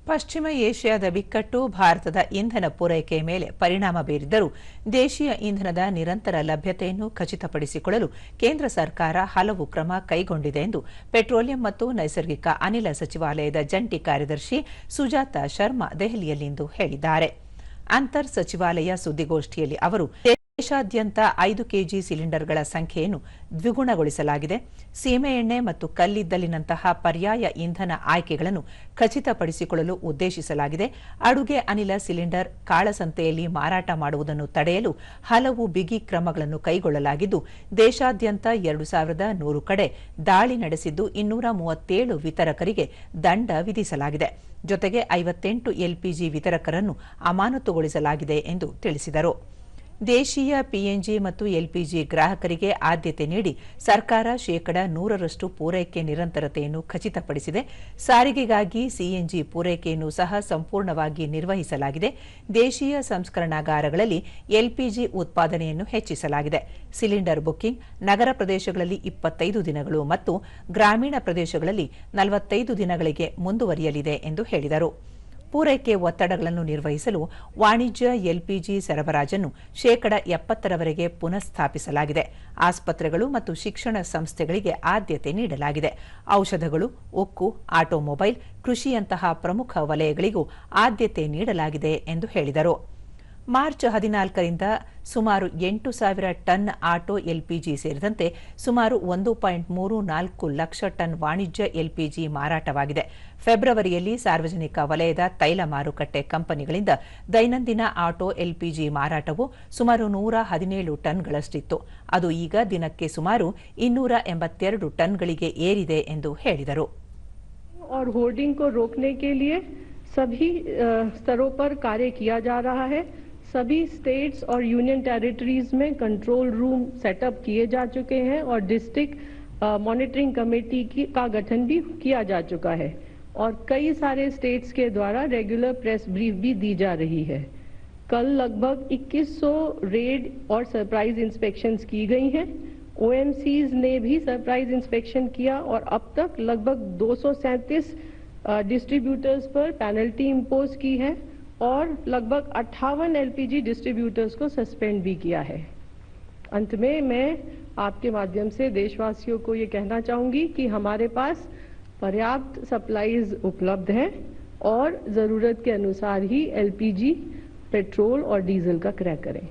ಪಶ್ಚಿಮ ಏಷ್ಯಾದ ಬಿಕ್ಕಟ್ಟು ಭಾರತದ ಇಂಧನ ಪೂರೈಕೆಯ ಮೇಲೆ ಪರಿಣಾಮ ಬೀರಿದ್ದರೂ ದೇಶೀಯ ಇಂಧನದ ನಿರಂತರ ಲಭ್ಯತೆಯನ್ನು ಖಚಿತಪಡಿಸಿಕೊಳ್ಳಲು ಕೇಂದ್ರ ಸರ್ಕಾರ ಹಲವು ಕ್ರಮ ಕೈಗೊಂಡಿದೆ ಎಂದು ಪೆಟ್ರೋಲಿಯಂ ಮತ್ತು ನೈಸರ್ಗಿಕ ಅನಿಲ ಸಚಿವಾಲಯದ ಜಂಟಿ ಕಾರ್ಯದರ್ಶಿ ಸುಜಾತಾ ಶರ್ಮಾ ದೆಹಲಿಯಲ್ಲಿಂದು ಹೇಳಿದ್ದಾರೆ. ಅಂತರ್ ಸಚಿವಾಲಯ ಸುದ್ದಿಗೋಷ್ಠಿಯಲ್ಲಿ ಅವರು ದೇಶಾದ್ಯಂತ 5 ಕೆಜಿ ಸಿಲಿಂಡರ್ಗಳ ಸಂಖ್ಯೆಯನ್ನು ದ್ವಿಗುಣಗೊಳಿಸಲಾಗಿದೆ. ಸೀಮೆ ಎಣ್ಣೆ ಮತ್ತು ಕಲ್ಲಿದ್ದಲಿನಂತಹ ಪರ್ಯಾಯ ಇಂಧನ ಆಯ್ಕೆಗಳನ್ನು ಖಚಿತಪಡಿಸಿಕೊಳ್ಳಲು ಉದ್ದೇಶಿಸಲಾಗಿದೆ. ಅಡುಗೆ ಅನಿಲ ಸಿಲಿಂಡರ್ ಕಾಳಸಂತೆಯಲ್ಲಿ ಮಾರಾಟ ಮಾಡುವುದನ್ನು ತಡೆಯಲು ಹಲವು ಬಿಗಿ ಕ್ರಮಗಳನ್ನು ಕೈಗೊಳ್ಳಲಾಗಿದ್ದು, ದೇಶಾದ್ಯಂತ 2100 ಕಡೆ ದಾಳಿ ನಡೆಸಿದ್ದು 237 ವಿತರಕರಿಗೆ ದಂಡ ವಿಧಿಸಲಾಗಿದೆ. ಜೊತೆಗೆ 58 ಎಲ್ಪಿಜಿ ವಿತರಕರನ್ನು ಅಮಾನತುಗೊಳಿಸಲಾಗಿದೆ ಎಂದು ತಿಳಿಸಿದರು. ದೇಶೀಯ ಪಿಎನ್ಜಿ ಮತ್ತು ಎಲ್ಪಿಜಿ ಗ್ರಾಹಕರಿಗೆ ಆದ್ಯತೆ ನೀಡಿ ಸರ್ಕಾರ 100% ಪೂರೈಕೆ ನಿರಂತರತೆಯನ್ನು ಖಚಿತಪಡಿಸಿದೆ. ಸಾರಿಗೆಗಾಗಿ ಸಿಎನ್ಜಿ ಪೂರೈಕೆಯನ್ನು ಸಹ ಸಂಪೂರ್ಣವಾಗಿ ನಿರ್ವಹಿಸಲಾಗಿದೆ. ದೇಶೀಯ ಸಂಸ್ಕರಣಾಗಾರಗಳಲ್ಲಿ ಎಲ್ಪಿಜಿ ಉತ್ಪಾದನೆಯನ್ನು ಹೆಚ್ಚಿಸಲಾಗಿದೆ. ಸಿಲಿಂಡರ್ ಬುಕಿಂಗ್ ನಗರ ಪ್ರದೇಶಗಳಲ್ಲಿ 25 ದಿನಗಳು ಮತ್ತು ಗ್ರಾಮೀಣ ಪ್ರದೇಶಗಳಲ್ಲಿ 45 ದಿನಗಳಿಗೆ ಮುಂದುವರಿಯಲಿದೆ ಎಂದು ಹೇಳಿದರು. ಪೂರೈಕೆ ಒತ್ತಡಗಳನ್ನು ನಿರ್ವಹಿಸಲು ವಾಣಿಜ್ಯ ಎಲ್ಪಿಜಿ ಸರಬರಾಜನ್ನು 70% ಪುನಃಸ್ಥಾಪಿಸಲಾಗಿದೆ. ಆಸ್ಪತ್ರೆಗಳು ಮತ್ತು ಶಿಕ್ಷಣ ಸಂಸ್ಥೆಗಳಿಗೆ ಆದ್ಯತೆ ನೀಡಲಾಗಿದೆ. ಔಷಧಗಳು, ಉಕ್ಕು, ಆಟೋಮೊಬೈಲ್, ಕೃಷಿಯಂತಹ ಪ್ರಮುಖ ವಲಯಗಳಿಗೂ ಆದ್ಯತೆ ನೀಡಲಾಗಿದೆ ಎಂದು ಹೇಳಿದರು. ಮಾರ್ಚ್ 14ರಿಂದ ಸುಮಾರು 8,000 ಟನ್ ಆಟೋ ಎಲ್ಪಿಜಿ ಸೇರಿದಂತೆ ಸುಮಾರು 1.34 ಲಕ್ಷ ಟನ್ ವಾಣಿಜ್ಯ ಎಲ್ಪಿಜಿ ಮಾರಾಟವಾಗಿದೆ. ಫೆಬ್ರವರಿಯಲ್ಲಿ ಸಾರ್ವಜನಿಕ ವಲಯದ ತೈಲ ಮಾರುಕಟ್ಟೆ ಕಂಪನಿಗಳಿಂದ ದೈನಂದಿನ ಆಟೋ ಎಲ್ಪಿಜಿ ಮಾರಾಟವು ಸುಮಾರು 117 ಟನ್ಗಳಷ್ಟಿತ್ತು. ಅದು ಈಗ ದಿನಕ್ಕೆ ಸುಮಾರು 282 ಟನ್ಗಳಿಗೆ ಏರಿದೆ ಎಂದು ಹೇಳಿದರು. सभी स्तरों पर कार्य किया जा रहा है. सभी स्टेट्स और यूनियन टेरिटरीज में कंट्रोल रूम सेटअप किए जा चुके हैं और डिस्ट्रिक्ट मॉनिटरिंग कमेटी का गठन भी किया जा चुका है और कई सारे स्टेट्स के द्वारा रेगुलर प्रेस ब्रीफ भी दी जा रही है. कल लगभग 2100 रेड और सरप्राइज इंस्पेक्शंस की गई हैं. ओएमसीज ने भी सरप्राइज इंस्पेक्शन किया और अब तक लगभग 237 डिस्ट्रीब्यूटर्स पर पेनल्टी इंपोज की है और लगभग 58 एलपीजी डिस्ट्रीब्यूटर्स को सस्पेंड भी किया है. अंत में मैं आपके माध्यम से देशवासियों को ये कहना चाहूँगी कि हमारे पास पर्याप्त सप्लाईज उपलब्ध हैं और ज़रूरत के अनुसार ही एलपीजी, पेट्रोल और डीजल का क्रय करें.